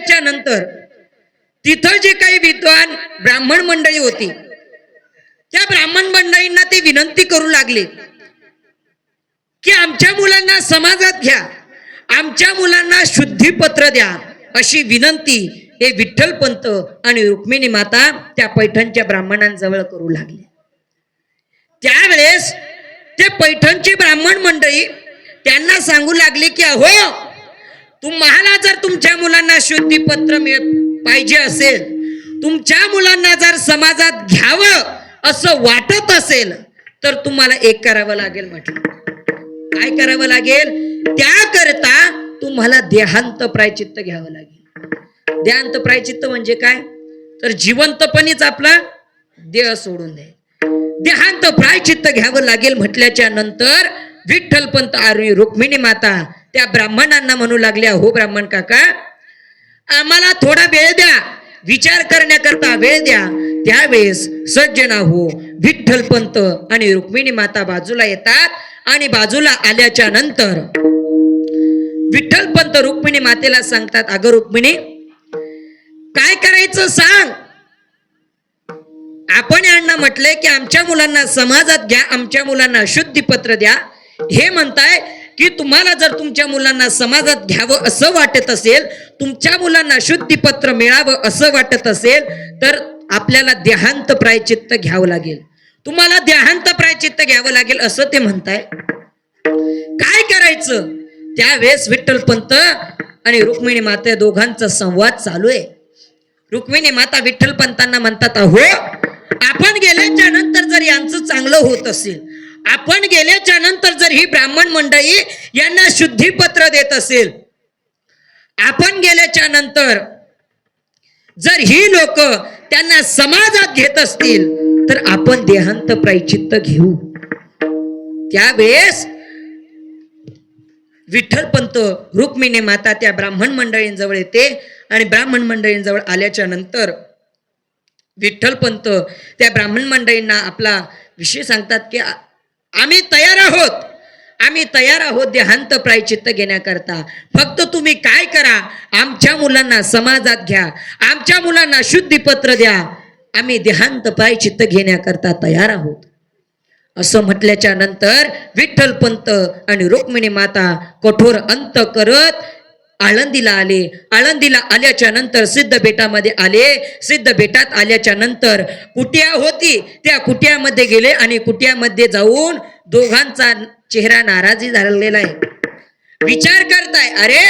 गेल्याच्या नंतर तिथं जे काही विद्वान ब्राह्मण मंडळी होती त्या ब्राह्मण मंडळींना ते विनंती करू लागले की आमच्या मुलांना समाजात घ्या, आमच्या मुलांना शुद्धीपत्र द्या, अशी विनंती हे विठ्ठलपंत आणि रुक्मिणी माता त्या पैठणच्या ब्राह्मणांजवळ करू लागले. त्यावेळेस ते पैठणचे ब्राह्मण मंडळी त्यांना सांगू लागले की अहो, तुम्हाला जर तुमच्या मुलांना शुद्धीपत्र पाहिजे असेल, तुमच्या मुलांना जर समाजात घ्यावं असं वाटत असेल तर तुम्हाला एक करावं लागेल. म्हटलं काय करावं लागेल? त्याकरता तुम्हाला देहांत प्रायचित्त घ्यावं लागेल. देहांत प्रायचित्त म्हणजे काय? तर जिवंतपणीच आपला देह सोडून द्यायचा. देहांत प्रायचित्त घ्यावं लागेल म्हटल्याच्या नंतर विठ्ठलपंत आणि रुक्मिणी माता त्या ब्राह्मणांना म्हणू लागल्या, हो ब्राह्मण काका, आम्हाला थोडा वेळ द्या, विचार करण्याकरता वेळ द्या. त्यावेळेस सज्जना हो विठ्ठलपंत आणि रुक्मिणी माता बाजूला येतात आणि बाजूला आल्याच्या नंतर विठ्ठलपंत रुक्मिणी मातेला सांगतात, अगं रुक्मिणी, काय करायचं सांग. आपण यांना म्हटलंय की आमच्या मुलांना समाजात घ्या, आमच्या मुलांना शुद्धीपत्र द्या. हे म्हणताय की तुम्हाला जर तुमच्या मुलांना समाजात घ्यावं असं वाटत असेल, तुमच्या मुलांना शुद्धीपत्र मिळावं असं वाटत असेल तर आपल्याला देहांत प्रायचित्त घ्यावं लागेल. तुम्हाला देहांत प्रायचित्त घ्यावं लागेल असं ते म्हणताय. काय करायचं? त्यावेळेस विठ्ठलपंत आणि रुक्मिणी माता दोघांचा संवाद चालू आहे. रुक्मिणी माता विठ्ठलपंतांना म्हणतात, अहो, आपण गेल्याच्या नंतर जर यांचं चांगलं होत असेल, आपण गेल्याच्या नंतर जर ही ब्राह्मण मंडळी यांना शुद्धीपत्र देत असेल, आपण गेल्याच्या नंतर जर ही लोक त्यांना समाजात घेत असतील तर आपण देहांत प्रायचित्त घेऊ. त्यावेळेस विठ्ठलपंत रुक्मिणी माता त्या ब्राह्मण मंडळींजवळ येते आणि ब्राह्मण मंडळींजवळ आल्याच्या नंतर विठ्ठलपंत त्या ब्राह्मण मंडळींना आपला विषय सांगतात की आम्ही तयार आहोत देहांत प्रायचित्त घेण्याकरता. फक्त तुम्ही काय करा, आमच्या मुलांना समाजात घ्या, आमच्या मुलांना शुद्धीपत्र द्या, आम्ही देहांत प्रायचित्त घेण्याकरता तयार आहोत. असं म्हटल्याच्या नंतर विठ्ठलपंत आणि रुक्मिणी माता कठोर अंत करत आळंदीला आले. आळंदीला आल्याच्या नंतर सिद्ध बेटामध्ये आले. सिद्ध बेटात आल्याच्या नंतर कुटिया होती, त्या कुटियामध्ये गेले आणि कुटियामध्ये जाऊन दोघांचा चेहरा नाराजी झालेला आहे. विचार करताय, अरे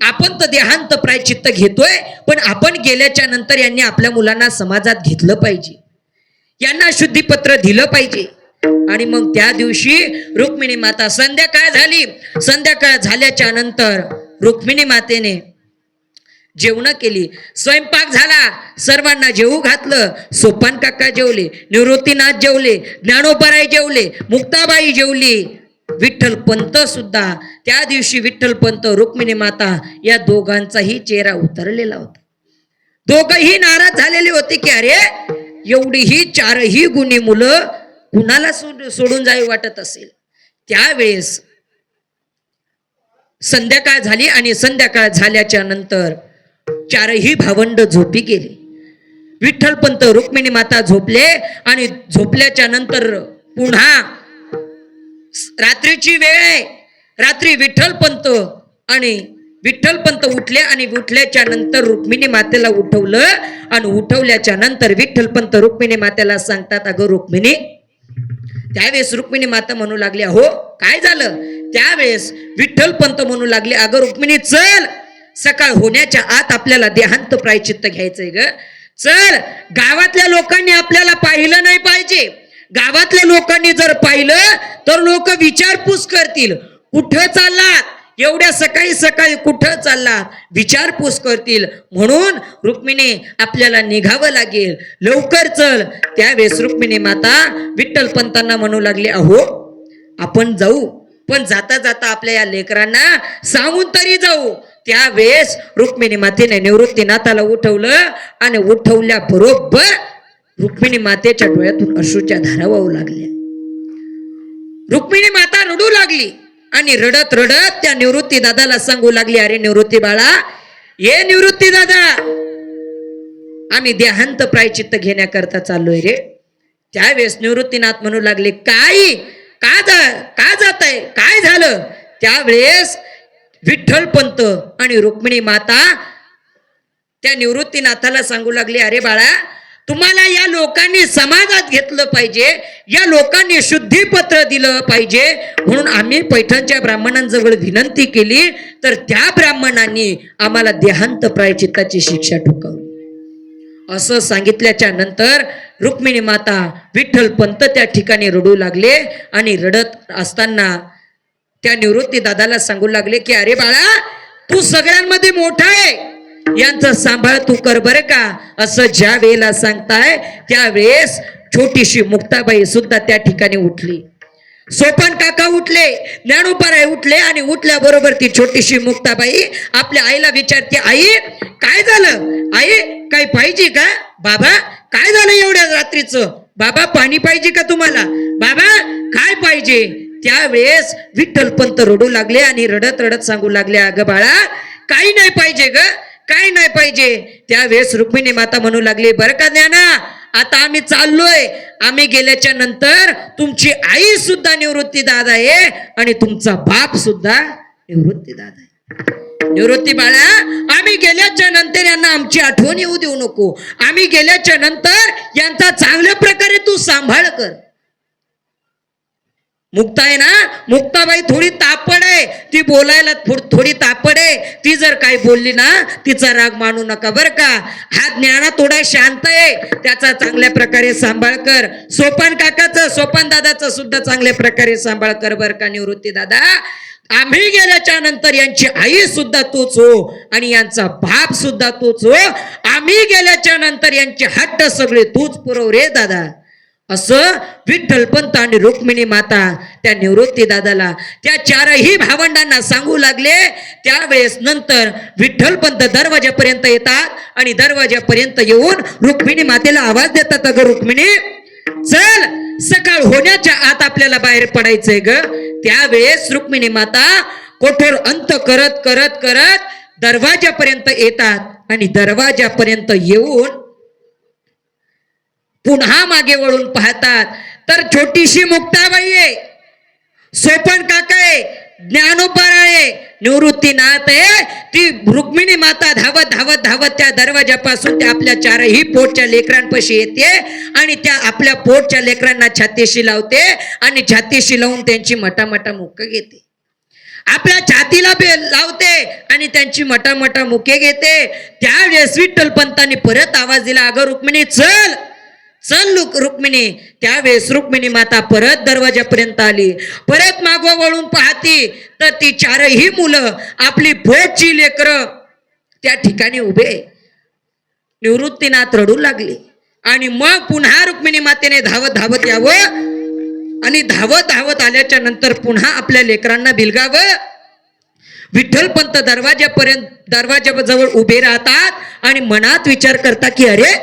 आपण तर देहांत प्रायचित्त घेतोय, पण आपण गेल्याच्या नंतर यांनी आपल्या मुलांना समाजात घेतलं पाहिजे, यांना शुद्धीपत्र दिलं पाहिजे. आणि मग त्या दिवशी रुक्मिणी माता संध्याकाळ झाली. संध्याकाळ झाल्याच्या नंतर रुक्मिणी मातेने जेवण केली, स्वयंपाक झाला, सर्वांना जेवू घातलं. सोपान काका जेवले, निवृत्तीनाथ जेवले, ज्ञानोबराई जेवले, मुक्ताबाई जेवली, विठ्ठलपंत सुद्धा. त्या दिवशी विठ्ठलपंत रुक्मिणी माता या दोघांचाही चेहरा उतरलेला होता. दोघही नाराज झालेले होते की अरे, एवढी ही चारही गुणी मुलं कुणाला सोडून जावी वाटत असेल. त्यावेळेस संध्याकाळ झाली आणि संध्याकाळ झाल्याच्या नंतर चारही भावंड झोपी गेले. विठ्ठलपंत रुक्मिणी माता झोपले आणि झोपल्याच्या नंतर पुन्हा रात्रीची वेळ आहे. रात्री विठ्ठलपंत उठले आणि उठल्याच्या नंतर रुक्मिणी मातेला उठवलं आणि उठवल्याच्या नंतर विठ्ठलपंत रुक्मिणी मातेला सांगतात, अगं रुक्मिणी. त्यावेळेस रुक्मिणी माता म्हणू लागली, हो काय झालं? त्यावेळेस विठ्ठलपंत म्हणू लागले, अगं रुक्मिणी, चल, सकाळ होण्याच्या आत आपल्याला देहांत प्रायचित्त घ्यायचंय ग. चल, गावातल्या लोकांनी आपल्याला पाहिलं नाही पाहिजे. गावातल्या लोकांनी जर पाहिलं तर लोक विचारपूस करतील, कुठं चाललात, एवढ्या सकाळी सकाळी कुठं चाललात, विचारपूस करतील. म्हणून रुक्मिणी आपल्याला निघावं लागेल, लवकर चल. त्यावेळेस रुक्मिणी माता विठ्ठलपंतांना म्हणू लागली, अहो आपण जाऊ, पण जाता जाता आपल्या या लेकरांना सांगून तरी जाऊ. त्यावेळेस रुक्मिणी मातेने निवृत्तीनाथाला उठवलं आणि उठवल्या बरोबर रुक्मिणी मातेच्या डोळ्यातून अश्रूच्या धारा वाहू लागल्या. रुक्मिणी माता रडू लागली आणि रडत रडत त्या निवृत्ती दादाला सांगू लागली, अरे निवृत्ती बाळा, ये निवृत्ती दादा, आम्ही देहांत प्रायचित्त घेण्याकरता चाललोय रे. त्यावेळेस निवृत्तीनाथ म्हणू लागले, काय का जात आहे, काय झालं? त्यावेळेस विठ्ठल पंत आणि रुक्मिणी माता त्या निवृत्तीनाथाला सांगू लागले, अरे बाळा, तुम्हाला या लोकांनी समाजात घेतलं पाहिजे, या लोकांनी शुद्धीपत्र दिलं पाहिजे, म्हणून आम्ही पैठणच्या ब्राह्मणांजवळ विनंती केली, तर त्या ब्राह्मणांनी आम्हाला देहांत प्रायचित्ताची शिक्षा ठोकावली. असं सांगितल्याच्या नंतर रुक्मिणी माता विठ्ठल पंत त्या ठिकाणी रडू लागले आणि रडत असताना त्या निवृत्ती दादाला सांगू लागले की अरे बाळा, तू सगळ्यांमध्ये मोठा आहे, यांचा सांभाळ तू कर बरं का. असं ज्या वेळेला सांगताय त्यावेळेस छोटीशी मुक्ताबाई सुद्धा त्या ठिकाणी उठली. सोपान काका उठले, ज्ञानोबाराय उठले आणि उठल्याबरोबर ती छोटीशी मुक्ताबाई आपल्या आईला विचारते, आई काय झालं? आई काय पाहिजे का? बाबा काय झालं एवढ्या रात्रीचं? बाबा पाणी पाहिजे का तुम्हाला? बाबा काय पाहिजे? त्यावेळेस विठ्ठल पंत रडू लागले आणि रडत रडत सांगू लागले, अगं बाळा, काही नाही पाहिजे ग, काही नाही पाहिजे. त्यावेळेस रुक्मिणी माता म्हणू लागली, बरं का ज्ञाना, आता आम्ही चाललोय, आम्ही गेल्याच्या नंतर तुमची आई सुद्धा निवृत्ती दादा आहे आणि तुमचा बाप सुद्धा निवृत्ती दादा आहे. निवृत्ती बाळा, आम्ही गेल्याच्या नंतर यांना आमची आठवण येऊ देऊ नको, आम्ही गेल्याच्या नंतर यांचा चांगल्या प्रकारे तू सांभाळ कर. मुक्ता आहे ना, मुक्ताबाई थोडी तापड आहे, ती बोलायला थोडी तापड आहे, ती जर काही बोलली ना तिचा राग मानू नका बरं का. हा ज्ञाना थोडा शांत आहे, त्याचा चांगल्या प्रकारे सांभाळ कर. सोपान काकाचं, सोपान दादाचं सुद्धा चांगल्या प्रकारे सांभाळ कर बरं का निवृत्ती दादा. आम्ही गेल्याच्या नंतर यांची आई सुद्धा तूच हो आणि यांचा बाप सुद्धा तूच हो. आम्ही गेल्याच्या नंतर यांचे हट्ट सगळे तूच पुरव रे दादा. असं विठ्ठलपंत आणि रुक्मिणी माता त्या निवृत्ती दादाला, त्या चारही भावंडांना सांगू लागले. त्यावेळेस नंतर विठ्ठलपंत दरवाजापर्यंत येतात आणि दरवाजापर्यंत येऊन रुक्मिणी मातेला आवाज देतात, अगं रुक्मिणी चल, सकाळ होण्याच्या आत आपल्याला बाहेर पडायचंय ग. त्यावेळेस रुक्मिणी माता कठोर अंत करत करत करत दरवाजापर्यंत येतात आणि दरवाजापर्यंत येऊन पुन्हा मागे वळून पाहतात तर छोटीशी मुक्ताबाई आहे, सोपन काका आहे, ज्ञानोबारा आहे, निवृत्तीनाथ आहे. ती रुक्मिणी माता धावत धावत धावत त्या दरवाजापासून त्या आपल्या चारही पोटच्या लेकरांपाशी येते आणि त्या आपल्या पोटच्या लेकरांना छातीशी लावते आणि छातीशी लावून त्यांची मटामटा मुक्क घेते. आपल्या छातीला लावते आणि त्यांची मटामटा मुके घेते. त्यावेळेस विठ्ठलपंतांनी परत आवाज दिला, अगं रुक्मिणी चल चल रुक्मिणी. त्यावेळेस रुक्मिणी माता परत दरवाजापर्यंत आली, परत मागो वळून पाहती तर ती चारही मुलं आपली पोटची लेकरं त्या ठिकाणी उभे. निवृत्तीनाथ रडू लागले आणि मग पुन्हा रुक्मिणी मातेने धावत धावत यावं आणि धावत धावत आल्याच्या नंतर पुन्हा आपल्या लेकरांना बिलगावं. विठ्ठलपंत दरवाजाजवळ उभे राहतात आणि मनात विचार करता की अरे,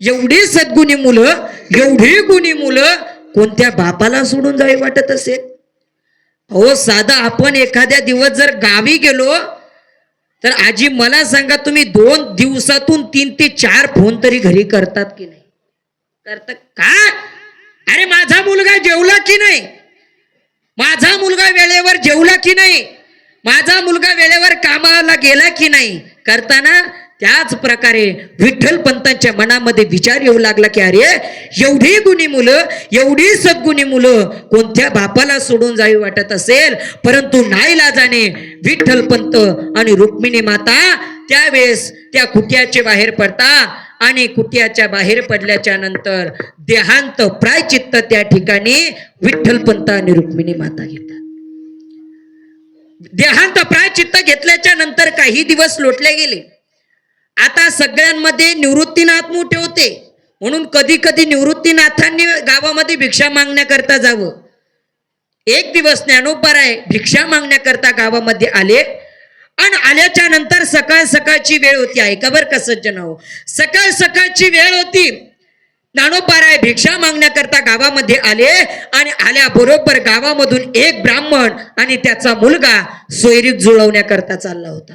एवढी सद्गुणी मुलं, एवढी गुणी मुलं कोणत्या बापाला सोडून जावे वाटत असेल? हो, साधा आपण एखाद्या दिवस जर गावी गेलो तर आजी मला सांगा, तुम्ही 2 दिवसातून 3 ते 4 फोन तरी घरी करतात की नाही? करतात का? अरे माझा मुलगा जेवला की नाही, माझा मुलगा वेळेवर जेवला की नाही, माझा मुलगा वेळेवर कामाला गेला की नाही करताना त्याच प्रकारे विठ्ठलपंतांच्या मनामध्ये विचार येऊ लागला की अरे, एवढी गुणी मुलं, एवढी सद्गुणी मुलं कोणत्या बापाला सोडून जावी वाटत असेल. परंतु नाईलाजाने विठ्ठलपंत आणि रुक्मिणी माता त्यावेळेस त्या कुटियाचे बाहेर पडता आणि कुटियाच्या बाहेर पडल्याच्या नंतर देहांत प्रायचित्त त्या ठिकाणी विठ्ठलपंत आणि रुक्मिणी माता घेतात. देहांत प्रायचित्त घेतल्याच्या नंतर काही दिवस लोटले गेले. आता सगळ्यांमध्ये निवृत्तीनाथ मोठे होते म्हणून कधी कधी निवृत्तीनाथांनी गावामध्ये भिक्षा मागण्याकरता जावं. एक दिवस ज्ञानोबाराय भिक्षा मागण्याकरता गावामध्ये आले आणि आल्याच्या नंतर सकाळ सकाळची वेळ होती. ऐका बरं का सज्जनाओ, सकाळ सकाळची वेळ होती. ज्ञानोबाराय भिक्षा मागण्याकरता गावामध्ये आले आणि आल्याबरोबर गावामधून एक ब्राह्मण आणि त्याचा मुलगा सोयरीक जुळवण्याकरता चालला होता.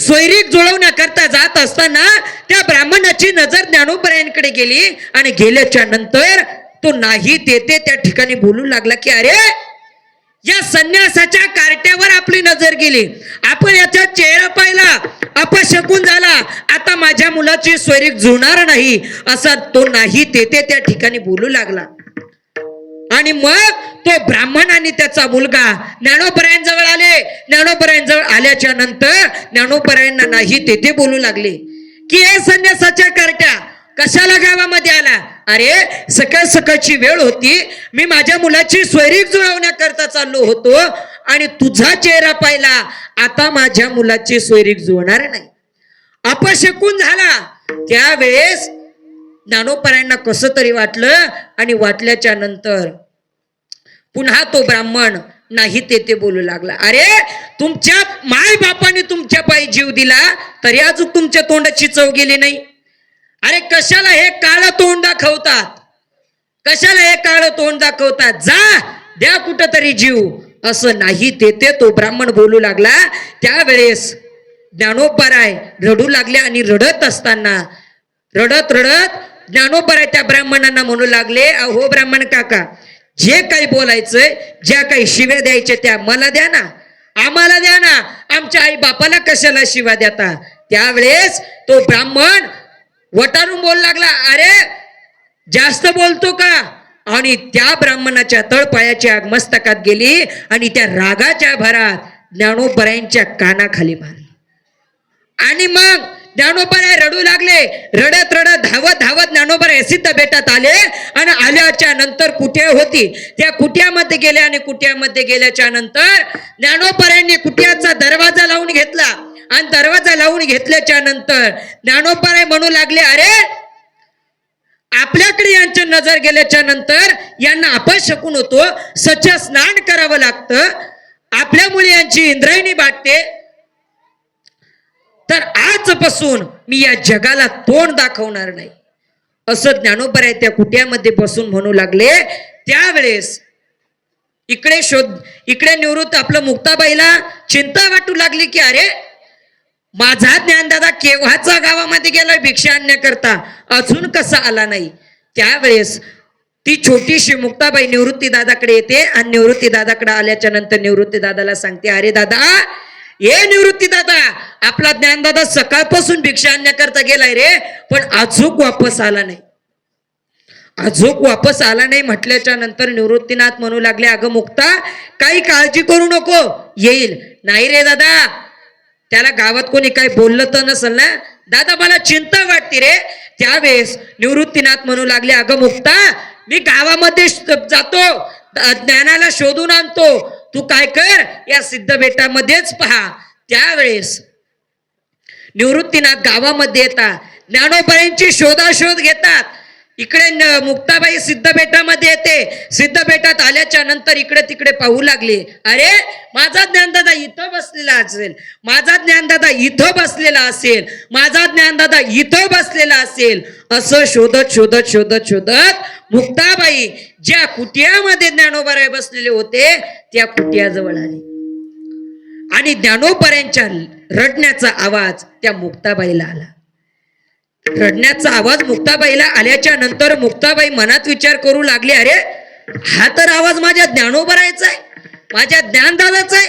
सोयरीक जुळवण्याकरता जात असताना त्या ब्राह्मणाची नजर ज्ञानोबरायांकडे गेली आणि गेल्याच्या नंतर तो नाही तेथे त्या ठिकाणी बोलू लागला की अरे या संन्यासाच्या कार्ट्यावर आपली नजर गेली, आपण याचा चेहरा पाहिला, अपशकुन झाला, आता माझ्या मुलाची सोयरीक जुळणार नाही असा तो नाही तेथे त्या ठिकाणी बोलू लागला. आणि मग तो ब्राह्मण आणि त्याचा मुलगा ज्ञानोबरायांजवळ आले. ज्ञानोबरायांजवळ आल्याच्या नंतर ज्ञानोबरायांना नाही तेथे बोलू लागले की हे संन्यासाच्या कार्ट्या कशाला गावामध्ये आला? अरे सकाळ सकाळची वेळ होती, मी माझ्या मुलाची सोयरीक जुळवण्याकरता चाललो होतो आणि तुझा चेहरा पाहिला, आता माझ्या मुलाची सोयरीक जुळणार नाही, अपशकुन झाला. त्यावेळेस ज्ञानोबरायांना कसं तरी वाटलं आणि वाटल्याच्या नंतर पुन्हा तो ब्राह्मण नाही ते बोलू लागला. अरे तुमच्या माय बापाने तुमच्या पायी जीव दिला तरी अजून तुमच्या तोंडाची चव गेली नाही. अरे कशाला हे काळं तोंड दाखवतात, कशाला हे काळं तोंड दाखवतात, जा द्या कुठं तरी जीव, असं नाही तेथे तो ब्राह्मण बोलू लागला. त्यावेळेस ज्ञानोबराय रडू लागले आणि रडत असताना रडत रडत ज्ञानोबराय त्या ब्राह्मणांना म्हणू लागले, अहो ब्राह्मण काका, जे काही बोलायचंय, ज्या काही शिव्या द्यायच्या त्या मला द्या ना, आम्हाला द्या ना, आमच्या आई बापाला कशाला शिव्या देता. त्यावेळेस तो ब्राह्मण वटारून बोलू लागला, अरे जास्त बोलतो का? आणि त्या ब्राह्मणाच्या तळपायाची आग मस्तकात गेली आणि त्या रागाच्या भरात ज्ञानोबरायांच्या कानाखाली मारली. आणि मग ज्ञानोबराय रडू लागले. रडत रडत धावत धावत ज्ञानोबराय सिद्ध बेटात आले आणि आल्याच्या नंतर कुठे होती त्या कुट्यामध्ये गेले आणि कुट्यामध्ये गेल्याच्या नंतर ज्ञानोबरायांनी कुट्याचा दरवाजा लावून घेतला आणि दरवाजा लावून घेतल्याच्या नंतर ज्ञानोबराय म्हणू लागले, अरे आपल्याकडे यांची नजर गेल्याच्या नंतर यांना अपशकुन होतो, सच स्नान करावं लागतं, आपल्यामुळे यांची इंद्रायणी वाटते, तर आजपासून मी या जगाला तोंड दाखवणार नाही, असं ज्ञानोबराय त्या कुट्यामध्ये बसून म्हणू लागले. त्यावेळेस इकडे निवृत्त आपलं मुक्ताबाईला चिंता वाटू लागली की अरे माझा ज्ञानदादा केव्हाचा गावामध्ये गेला भिक्षा आणण्याकरता, अजून कसा आला नाही. त्यावेळेस ती छोटीशी मुक्ताबाई निवृत्ती दादाकडे येते आणि निवृत्ती दादाकडे आल्याच्या नंतर निवृत्ती दादाला सांगते, अरे दादा, ये निवृत्ती दादा, आपला ज्ञानदादा सकाळपासून भिक्षा आणण्याकरता गेलाय रे, पण अजूक वापस आला नाही, अजूक वापस आला नाही. म्हटल्याच्या नंतर निवृत्तीनाथ म्हणू लागले, अगं मुक्ता, काही काळजी करू नको, येईल. नाही रे दादा, त्याला गावात कोणी काही बोललं तर नसल ना दादा, मला चिंता वाटते रे. त्यावेळेस निवृत्तीनाथ म्हणू लागले, अगं मुक्ता, मी गावामध्ये जातो, ज्ञानाला शोधून आणतो, तू काय कर, या सिद्ध बेटामध्येच पहा. त्यावेळेस निवृत्तीनाथ गावामध्ये येतात, ज्ञानोबरायांची शोधाशोध घेतात. इकडे मुक्ताबाई सिद्ध बेटामध्ये येते. सिद्ध बेटात आल्याच्या नंतर इकडे तिकडे पाहू लागले, अरे माझा ज्ञानदादा इथं बसलेला असेल, माझा ज्ञानदादा इथं बसलेला असेल, माझा ज्ञानदादा इथं बसलेला असेल, असं शोधत शोधत शोधत शोधत मुक्ताबाई ज्या कुटियामध्ये ज्ञानोबराय बसलेले होते त्या कुटियाजवळ आले आणि ज्ञानोबरायांच्या रडण्याचा आवाज त्या मुक्ताबाईला आला. रडण्याचा आवाज मुक्ताबाईला आल्याच्या नंतर मुक्ताबाई मनात विचार करू लागली, अरे हा तर आवाज माझ्या ज्ञानोबरायचा आहे, माझ्या ज्ञानदादाचा आहे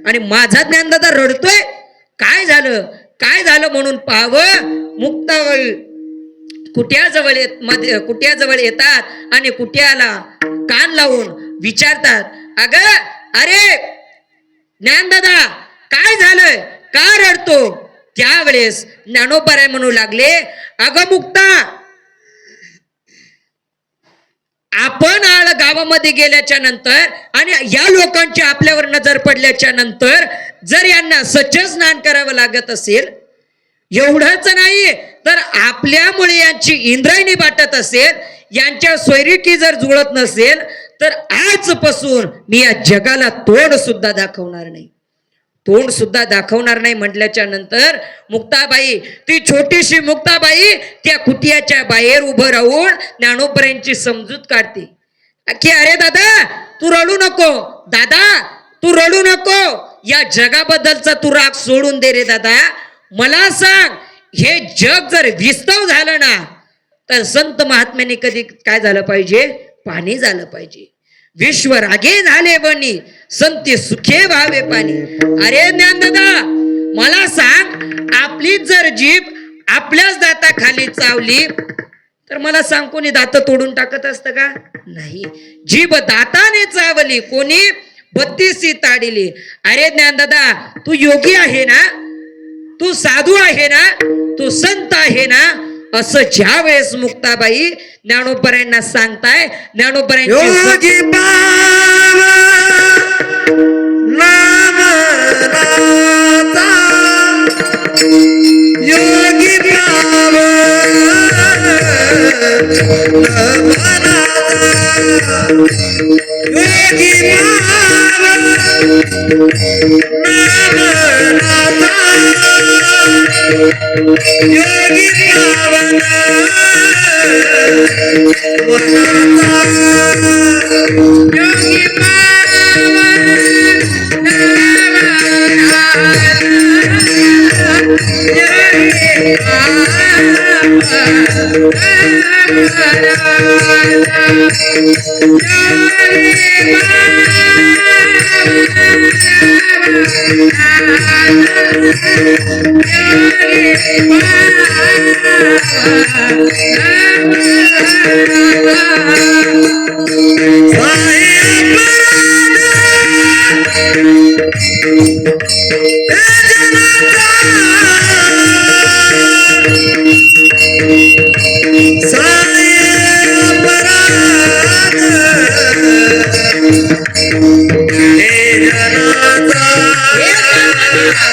आणि माझा ज्ञानदादा रडतोय, काय झालं काय झालं म्हणून पाहावं. मुक्ताबाई कुट्याजवळ येतात आणि कुट्याला कान लावून विचारतात, अगं अरे ज्ञानदादा, काय झालंय, का रडतो? त्यावेळेस ज्ञानोबराय म्हणू लागले, अगं मुक्ता, आपण गावामध्ये गेल्याच्या नंतर आणि या लोकांची आपल्यावर नजर पडल्याच्या नंतर जर यांना सच्च स्नान करावं लागत असेल, एवढंच नाही तर आपल्यामुळे यांची इंद्रायणी वाटत असेल, यांच्या सोयरीकी जर जुळत नसेल, तर आजपासून मी या जगाला तोंड सुद्धा दाखवणार नाही, तोंड सुद्धा दाखवणार नाही. म्हटल्याच्या नंतर मुक्ताबाई, ती छोटीशी मुक्ताबाई त्या कुटियाच्या बाहेर उभं राहून ज्ञानोबरायांची समजूत काढते की अरे दादा, तू रडू नको, दादा तू रडू नको, या जगाबद्दलचा तू राग सोडून दे रे दादा, मला सांग, हे जग जर विस्तव झालं ना तर संत महात्म्याने कधी काय झालं पाहिजे? पाणी झालं पाहिजे. विश्व रागे झाले बनी, संती सुखे व्हावे पाणी. अरे ज्ञानदादा, मला सांग, आपली जर जीभ आपल्याच दाताखाली चावली तर मला सांग, कोणी दात तोडून टाकत असतं का? नाही. जीभ दाताने चावली, कोणी 32 ताडिली. अरे ज्ञानदादा, तू योगी आहे ना, तू साधू आहे ना, तू संत आहे ना, असं ज्या वेळेस मुक्ताबाई ज्ञानोबरायांना सांगताय, ज्ञानोबरायांची योगी बाबा नाम राता, योगी बाबा नाम राता, योगी बाबा नाम राता, योगी बाबा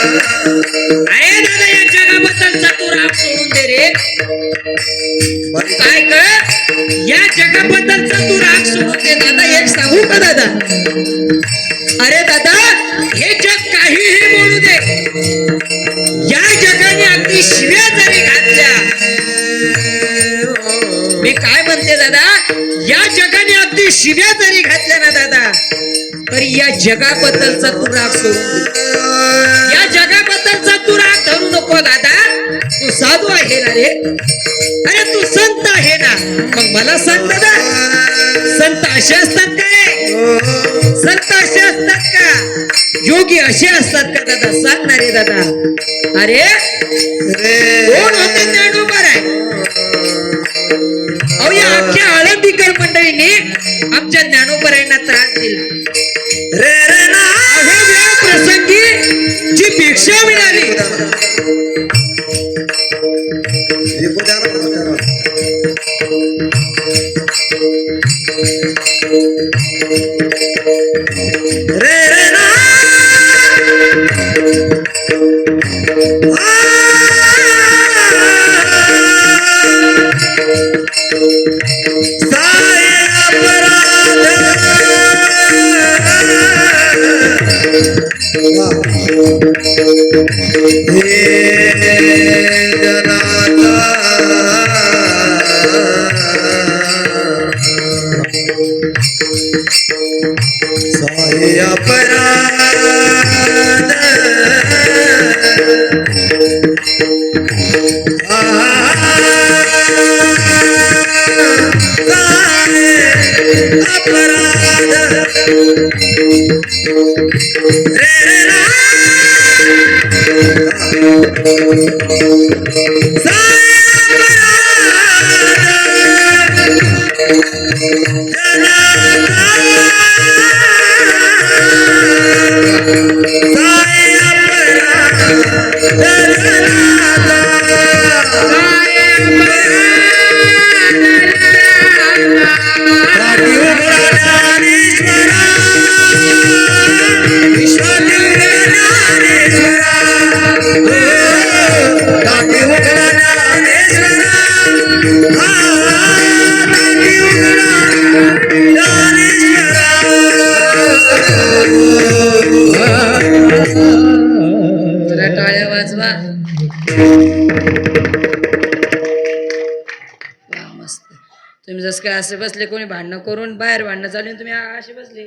अरे दादा, या जगाबद्दलचा तू राग सोडून दे रे. काय कर, या जगाबद्दलचा तू राग सोडून दे दादा. एक सांगू का दादा? अरे दादा, हे जग काहीही बोलू दे, या जगाने अगदी शिव्या जरी घातल्या, मी काय म्हणते दादा, या जगाने अगदी शिव्या जरी घातल्या ना दादा, तरी या जगाबद्दलचा तू राग सोडून दे. या जगाबद्दलचा तू राग धरू नको दादा. तू साधू आहे ना रे, अरे तू संत आहे ना. मग मला सांग दादा, संत असे असतात का रे? संत असे असतात का? योगी असे असतात का दादा? सांग ना रे दादा. अरे कोण होते ज्ञानोबर आहे? अहो, या अख्ख्या आळंदीकर मंडळीने आमच्या ज्ञानोबरायांना त्रास दिला. प्रसंगी जी भिक्षा मिळाली, तुम्ही जसं काय असे बसले, कोणी भांडणं करून बाहेर भांडणं चालू, तुम्ही असे बसले.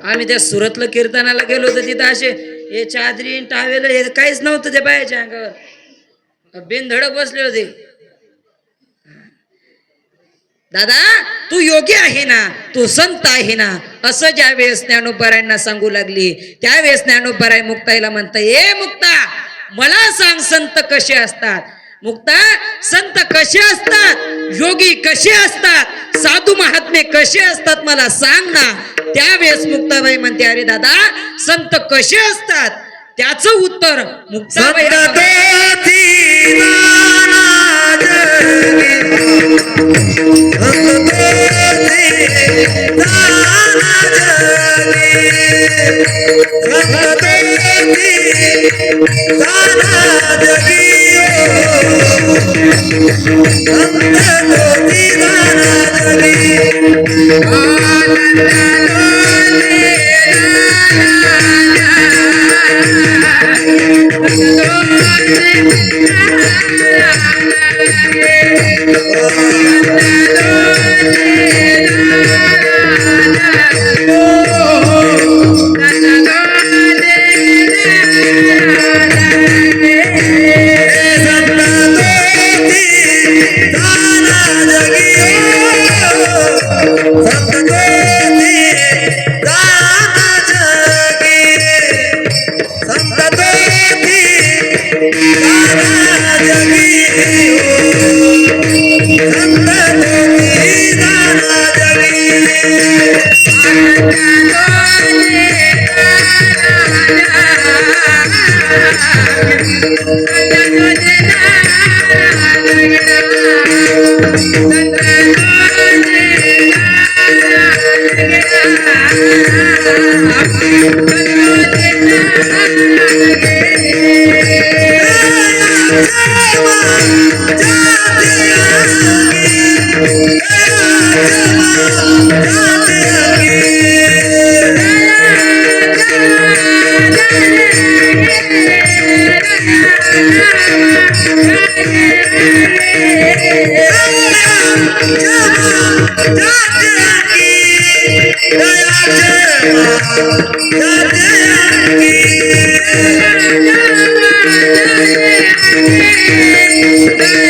आम्ही त्या सुरतला कीर्तनाला गेलो तर तिथं असे हे चादरी टावेल हे काहीच नव्हतं ते बायाच्या अंगावर बिनधडक बसले होते. दादा तू योगी आहे ना, तू संत आहे ना, असं ज्या वेळेस ज्ञानोबारायांना सांगू लागली त्यावेळेस ज्ञानोबाराय मुक्ताईला म्हणता, ए मुक्ता मला सांग संत कसे असतात. मुक्ता संत कसे असतात, योगी कसे असतात, साधू महात्मे कसे असतात मला सांग ना. त्यावेळेस मुक्ताबाई म्हणते, अरे दादा संत कसे असतात त्याचं उत्तर मुक्ताबाई Yeah.